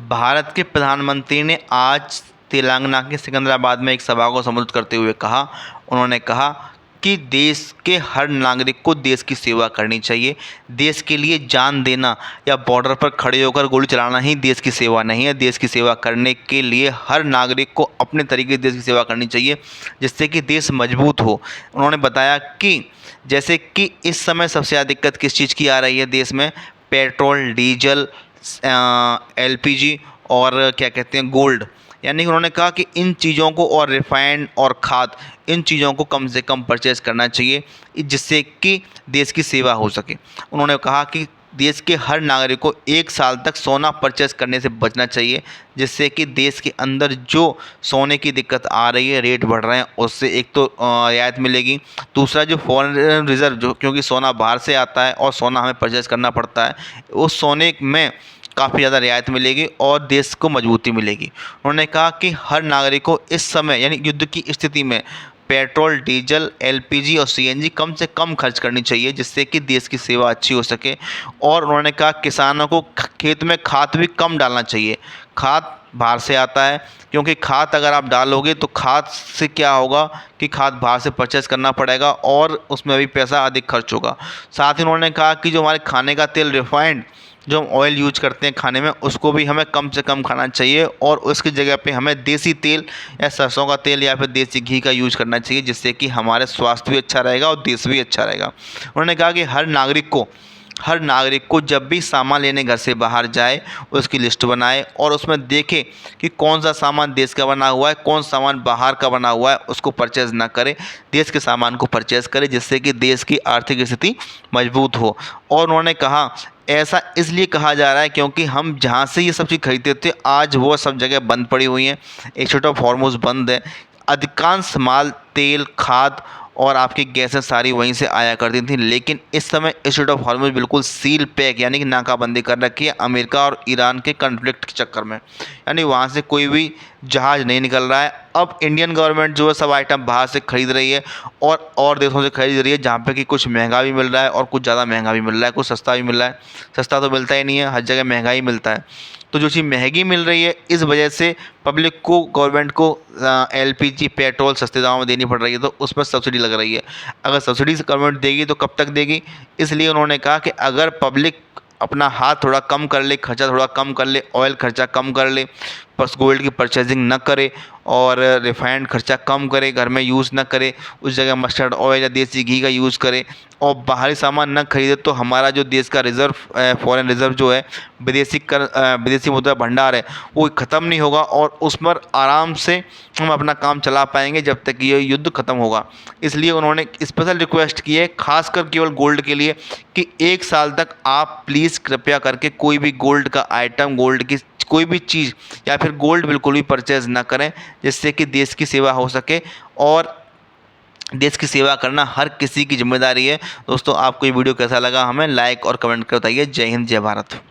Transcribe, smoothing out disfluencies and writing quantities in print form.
भारत के प्रधानमंत्री ने आज तेलंगाना के सिकंदराबाद में एक सभा को संबोधित करते हुए उन्होंने कहा कि देश के हर नागरिक को देश की सेवा करनी चाहिए। देश के लिए जान देना या बॉर्डर पर खड़े होकर गोली चलाना ही देश की सेवा नहीं है। देश की सेवा करने के लिए हर नागरिक को अपने तरीके से देश की सेवा करनी चाहिए, जिससे कि देश मजबूत हो। उन्होंने बताया कि जैसे कि इस समय सबसे ज़्यादा दिक्कत किस चीज़ की आ रही है देश में, पेट्रोल, डीजल, एलपीजी और क्या कहते हैं गोल्ड। यानी कि उन्होंने कहा कि इन चीज़ों को और रिफाइंड और खाद, इन चीज़ों को कम से कम परचेज़ करना चाहिए, जिससे कि देश की सेवा हो सके। उन्होंने कहा कि देश के हर नागरिक को 1 साल तक सोना परचेज़ करने से बचना चाहिए, जिससे कि देश के अंदर जो सोने की दिक्कत आ रही है, रेट बढ़ रहे हैं, उससे एक तो रियायत मिलेगी। दूसरा जो फॉरेन रिज़र्व, जो क्योंकि सोना बाहर से आता है और सोना हमें परचेज़ करना पड़ता है, उस सोने में काफ़ी ज़्यादा रियायत मिलेगी और देश को मजबूती मिलेगी। उन्होंने कहा कि हर नागरिक को इस समय यानी युद्ध की स्थिति में पेट्रोल, डीजल, एलपीजी और सीएनजी कम से कम खर्च करनी चाहिए, जिससे कि देश की सेवा अच्छी हो सके। और उन्होंने कहा किसानों को खेत में खाद भी कम डालना चाहिए। खाद बाहर से आता है, क्योंकि खाद अगर आप डालोगे तो खाद से क्या होगा कि खाद बाहर से परचेज़ करना पड़ेगा और उसमें भी पैसा अधिक खर्च होगा। साथ ही उन्होंने कहा कि जो हमारे खाने का तेल रिफाइंड जो हम ऑयल यूज करते हैं खाने में, उसको भी हमें कम से कम खाना चाहिए और उसकी जगह पे हमें देसी तेल या सरसों का तेल या फिर देसी घी का यूज करना चाहिए, जिससे कि हमारे स्वास्थ्य भी अच्छा रहेगा और देश भी अच्छा रहेगा। उन्होंने कहा कि हर नागरिक को जब भी सामान लेने घर से बाहर जाए उसकी लिस्ट बनाए और उसमें देखे कि कौन सा सामान देश का बना हुआ है, कौन सा सामान बाहर का बना हुआ है, उसको परचेज़ ना करे, देश के सामान को परचेज़ करे, जिससे कि देश की आर्थिक स्थिति मजबूत हो। और उन्होंने कहा ऐसा इसलिए कहा जा रहा है क्योंकि हम जहाँ से ये सब चीज़ खरीदते थे आज वो सब जगह बंद पड़ी हुई हैं। स्ट्रेट ऑफ हॉर्मुज़ बंद है। अधिकांश माल, तेल, खाद और आपकी गैसें सारी वहीं से आया करती थी, लेकिन इस समय स्ट्रेट ऑफ हॉर्मुज़ बिल्कुल सील पैक यानी कि नाकाबंदी कर रखी है अमेरिका और ईरान के कॉन्फ्लिक्ट के चक्कर में। यानी वहाँ से कोई भी जहाज़ नहीं निकल रहा है। अब इंडियन गवर्नमेंट जो है सब आइटम बाहर से खरीद रही है और देशों से खरीद रही है, जहाँ पे कि कुछ महंगा भी मिल रहा है और कुछ ज़्यादा महंगा भी मिल रहा है, कुछ सस्ता भी मिल रहा है। सस्ता तो मिलता ही नहीं है, हर जगह महंगा ही मिलता है। तो जो चीज़ महंगी मिल रही है, इस वजह से पब्लिक को, गवर्नमेंट को एलपीजी, पेट्रोल सस्ते दामों में देनी पड़ रही है, तो उस पर सब्सिडी लग रही है। अगर सब्सिडी गवर्नमेंट देगी तो कब तक देगी? इसलिए उन्होंने कहा कि अगर पब्लिक अपना हाथ थोड़ा कम कर ले, खर्चा थोड़ा कम कर ले, ऑयल खर्चा कम कर ले, बस गोल्ड की परचेजिंग न करे और रिफाइंड खर्चा कम करे, घर में यूज़ न करे, उस जगह मस्टर्ड ऑयल या देसी घी का यूज़ करे और बाहरी सामान न खरीदे, तो हमारा जो देश का रिज़र्व, फॉरेन रिज़र्व जो है, विदेशी मुद्रा भंडार है, वो ख़त्म नहीं होगा और उस पर आराम से हम अपना काम चला पाएंगे जब तक ये युद्ध ख़त्म होगा। इसलिए उन्होंने स्पेशल रिक्वेस्ट की है, खासकर केवल गोल्ड के लिए, कि 1 साल तक आप प्लीज़ कृपया करके कोई भी गोल्ड का आइटम, गोल्ड की कोई भी चीज़ या फिर गोल्ड बिल्कुल भी परचेज़ ना करें, जिससे कि देश की सेवा हो सके। और देश की सेवा करना हर किसी की जिम्मेदारी है। दोस्तों, आपको ये वीडियो कैसा लगा हमें लाइक और कमेंट कर बताइए। जय हिंद, जय भारत।